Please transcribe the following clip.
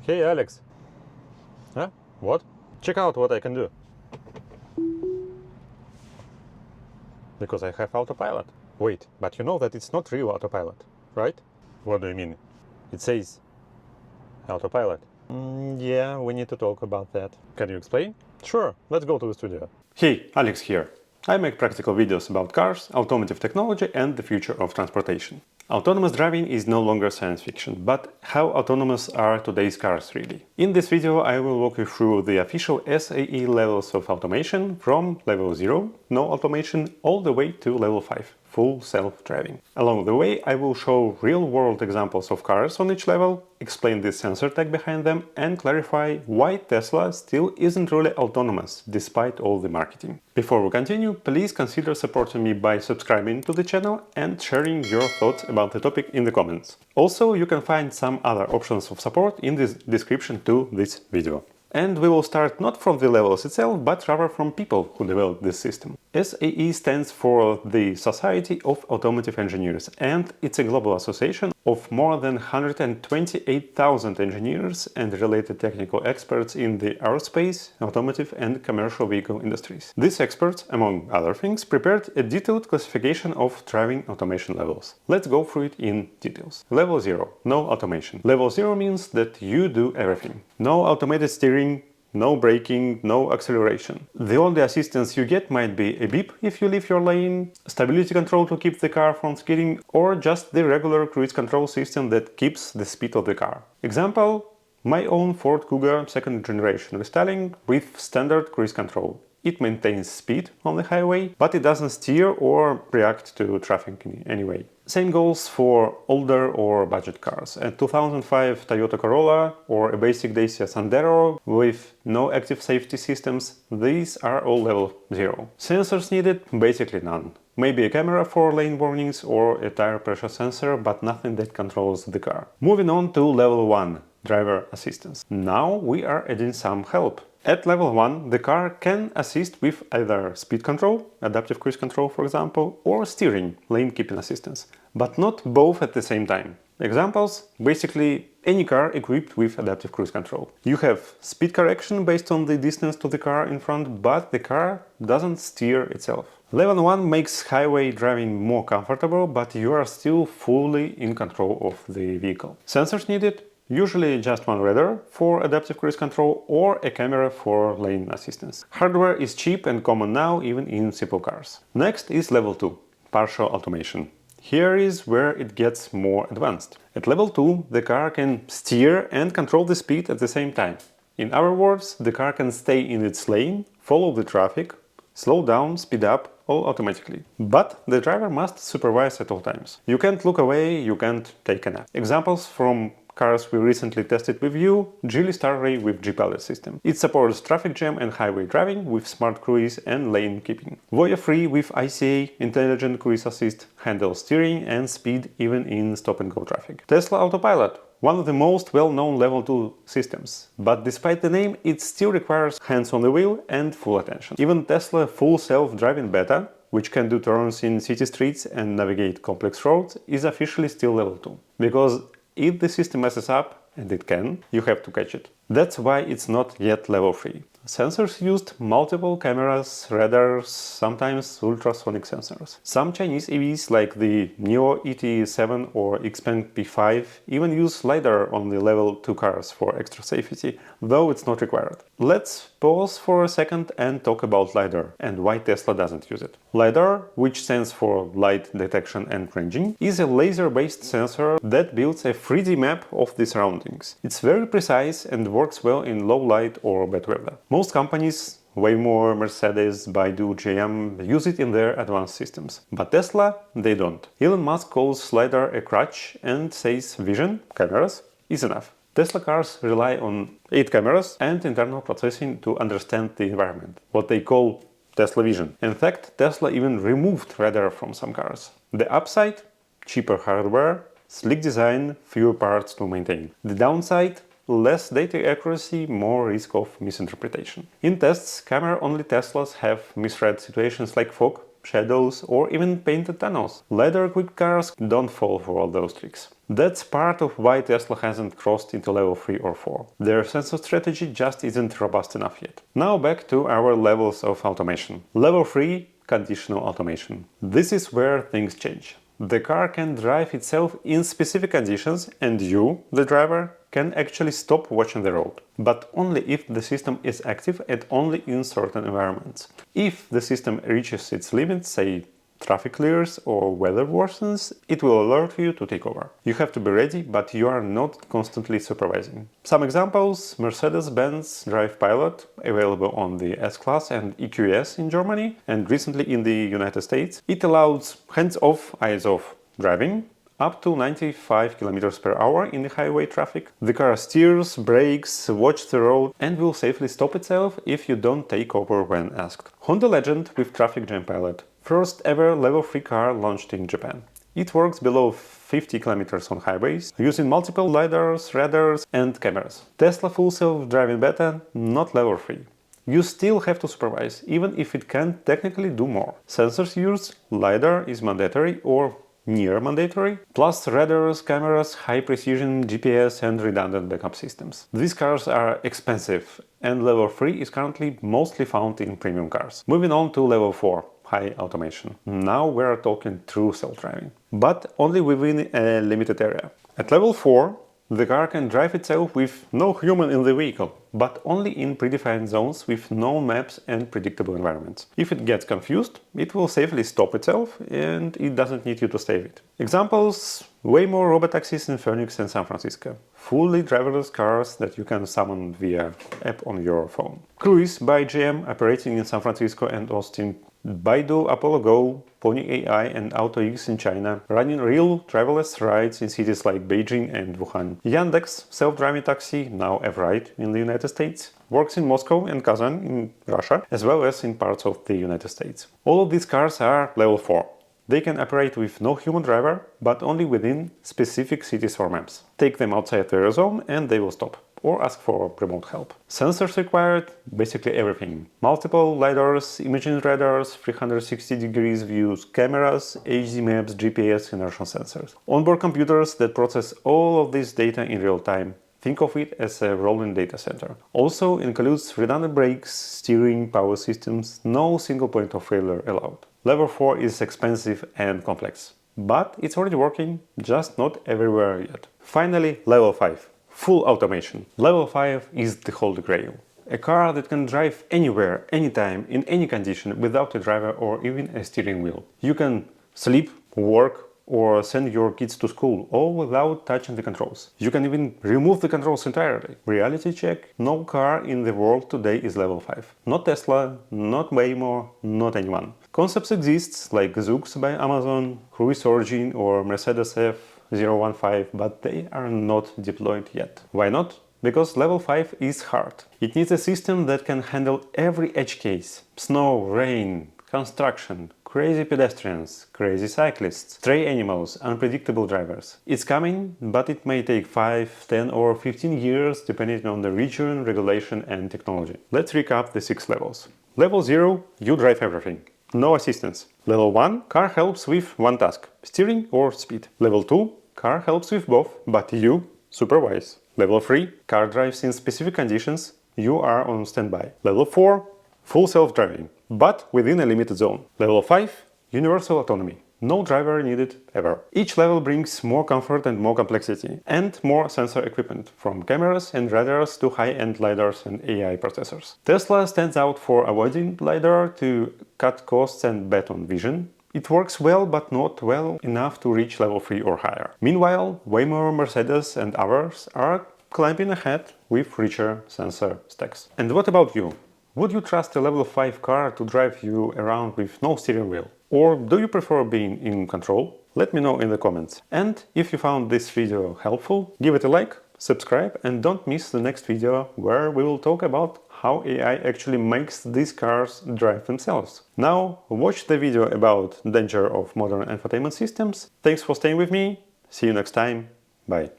Hey Alex. Huh? What? Check out what I can do. Because I have autopilot. Wait, but you know that it's not real autopilot, right? What do you mean? It says autopilot. Yeah, we need to talk about that. Can you explain? Sure, let's go to the studio. Hey, Alex here. I make practical videos about cars, automotive technology and the future of transportation. Autonomous driving is no longer science fiction, but how autonomous are today's cars really? In this video I will walk you through the official SAE levels of automation from level 0, no automation, all the way to level 5, full self-driving. Along the way I will show real-world examples of cars on each level, explain the sensor tech behind them and clarify why Tesla still isn't really autonomous despite all the marketing. Before we continue, please consider supporting me by subscribing to the channel and sharing your thoughts about the topic in the comments. Also, you can find some other options of support in the description to this video. And we will start not from the levels itself, but rather from people who developed this system. SAE stands for the Society of Automotive Engineers, and it's a global association of more than 128,000 engineers and related technical experts in the aerospace, automotive and commercial vehicle industries. These experts, among other things, prepared a detailed classification of driving automation levels. Let's go through it in details. Level 0. No automation. Level 0 means that you do everything. No automated steering, no braking, no acceleration. The only assistance you get might be a beep if you leave your lane, stability control to keep the car from skidding, or just the regular cruise control system that keeps the speed of the car. Example, my own Ford Kuga 2nd generation restyling with standard cruise control. It maintains speed on the highway, but it doesn't steer or react to traffic in any way. Same goes for older or budget cars. A 2005 Toyota Corolla or a basic Dacia Sandero with no active safety systems, these are all level 0. Sensors needed? Basically none. Maybe a camera for lane warnings or a tire pressure sensor, but nothing that controls the car. Moving on to level 1, driver assistance. Now we are adding some help. At level 1, the car can assist with either speed control, adaptive cruise control for example, or steering, lane keeping assistance, but not both at the same time. Examples: basically any car equipped with adaptive cruise control. You have speed correction based on the distance to the car in front, but the car doesn't steer itself. Level 1 makes highway driving more comfortable, but you are still fully in control of the vehicle. Sensors needed? Usually just one radar for adaptive cruise control or a camera for lane assistance. Hardware is cheap and common now even in simple cars. Next is level 2, partial automation. Here is where it gets more advanced. At level 2, the car can steer and control the speed at the same time. In other words, the car can stay in its lane, follow the traffic, slow down, speed up, all automatically. But the driver must supervise at all times. You can't look away, you can't take a nap. Examples from cars we recently tested with you: Geely Starray with G-Pilot system. It supports traffic jam and highway driving with smart cruise and lane keeping. Voya 3 with ICA, Intelligent Cruise Assist, handles steering and speed even in stop-and-go traffic. Tesla Autopilot, one of the most well-known level 2 systems, but despite the name, it still requires hands on the wheel and full attention. Even Tesla full self-driving beta, which can do turns in city streets and navigate complex roads, is officially still level 2. Because if the system messes up, and it can, you have to catch it. That's why it's not yet level 3. Sensors used multiple cameras, radars, sometimes ultrasonic sensors. Some Chinese EVs like the NIO ET7 or Xpeng P5 even use LiDAR on the level 2 cars for extra safety, though it's not required. Let's pause for a second and talk about LiDAR and why Tesla doesn't use it. LiDAR, which stands for Light Detection and Ranging, is a laser-based sensor that builds a 3D map of the surroundings. It's very precise and works well in low light or bad weather. Most companies, Waymo, Mercedes, Baidu, GM, use it in their advanced systems. But Tesla, they don't. Elon Musk calls LiDAR a crutch and says vision, cameras, is enough. Tesla cars rely on 8 cameras and internal processing to understand the environment, what they call Tesla Vision. In fact, Tesla even removed radar from some cars. The upside? Cheaper hardware, sleek design, fewer parts to maintain. The downside? Less data accuracy, more risk of misinterpretation. In tests, camera-only Teslas have misread situations like fog, shadows, or even painted tunnels. LiDAR-equipped cars don't fall for all those tricks. That's part of why Tesla hasn't crossed into level 3 or 4. Their sensor strategy just isn't robust enough yet. Now back to our levels of automation. Level 3, conditional automation. This is where things change. The car can drive itself in specific conditions, and you, the driver, can actually stop watching the road. But only if the system is active and only in certain environments. If the system reaches its limits, say traffic clears or weather worsens, it will alert you to take over. You have to be ready, but you are not constantly supervising. Some examples: Mercedes-Benz Drive Pilot, available on the S-Class and EQS in Germany, and recently in the United States. It allows hands-off, eyes-off driving, up to 95 km per hour in the highway traffic. The car steers, brakes, watches the road, and will safely stop itself if you don't take over when asked. Honda Legend with Traffic Jam Pilot. First ever level 3 car launched in Japan. It works below 50 km on highways, using multiple LiDARs, radars, and cameras. Tesla Full Self-Driving Beta, not level 3. You still have to supervise, even if it can technically do more. Sensors used: LiDAR is mandatory or near mandatory, plus radars, cameras, high precision GPS and redundant backup systems. These cars are expensive, and level 3 is currently mostly found in premium cars. Moving on to level 4, high automation. Now we're talking true self-driving, but only within a limited area. At level 4, the car can drive itself with no human in the vehicle, but only in predefined zones with known maps and predictable environments. If it gets confused, it will safely stop itself, and it doesn't need you to save it. Examples: Waymo robotaxis in Phoenix and San Francisco. Fully driverless cars that you can summon via app on your phone. Cruise by GM, operating in San Francisco and Austin. Baidu Apollo Go, Pony AI and AutoX in China, running real driverless rides in cities like Beijing and Wuhan. Yandex self-driving taxi, now Evride in the United States, works in Moscow and Kazan in Russia, as well as in parts of the United States. All of these cars are level 4. They can operate with no human driver, but only within specific cities or maps. Take them outside their zone and they will stop, or ask for remote help. Sensors required: basically everything. Multiple LiDARs, imaging radars, 360 degrees views, cameras, HD maps, GPS, inertial sensors. Onboard computers that process all of this data in real time. Think of it as a rolling data center. Also includes redundant brakes, steering, power systems, no single point of failure allowed. Level 4 is expensive and complex, but it's already working, just not everywhere yet. Finally, level 5. Full automation. Level 5 is the holy grail. A car that can drive anywhere, anytime, in any condition without a driver or even a steering wheel. You can sleep, work, or send your kids to school, all without touching the controls. You can even remove the controls entirely. Reality check: no car in the world today is level 5. Not Tesla, not Waymo, not anyone. Concepts exist, like Zoox by Amazon, Cruise Origin or Mercedes F015, but they are not deployed yet. Why not? Because level 5 is hard. It needs a system that can handle every edge case: snow, rain, construction, crazy pedestrians, crazy cyclists, stray animals, unpredictable drivers. It's coming, but it may take 5, 10 or 15 years depending on the region, regulation and technology. Let's recap the 6 levels. Level 0, you drive everything. No assistance. Level 1, car helps with one task: steering or speed. Level 2, car helps with both, but you supervise. Level 3, car drives in specific conditions, you are on standby. Level 4, full self-driving, but within a limited zone. Level 5, universal autonomy. No driver needed ever. Each level brings more comfort and more complexity, and more sensor equipment, from cameras and radars to high-end LiDARs and AI processors. Tesla stands out for avoiding LiDAR to cut costs and bet on vision. It works well, but not well enough to reach level 3 or higher. Meanwhile, Waymo, Mercedes and others are climbing ahead with richer sensor stacks. And what about you? Would you trust a level 5 car to drive you around with no steering wheel? Or do you prefer being in control? Let me know in the comments. And if you found this video helpful, give it a like, subscribe, and don't miss the next video where we will talk about how AI actually makes these cars drive themselves. Now, watch the video about danger of modern infotainment systems. Thanks for staying with me. See you next time. Bye.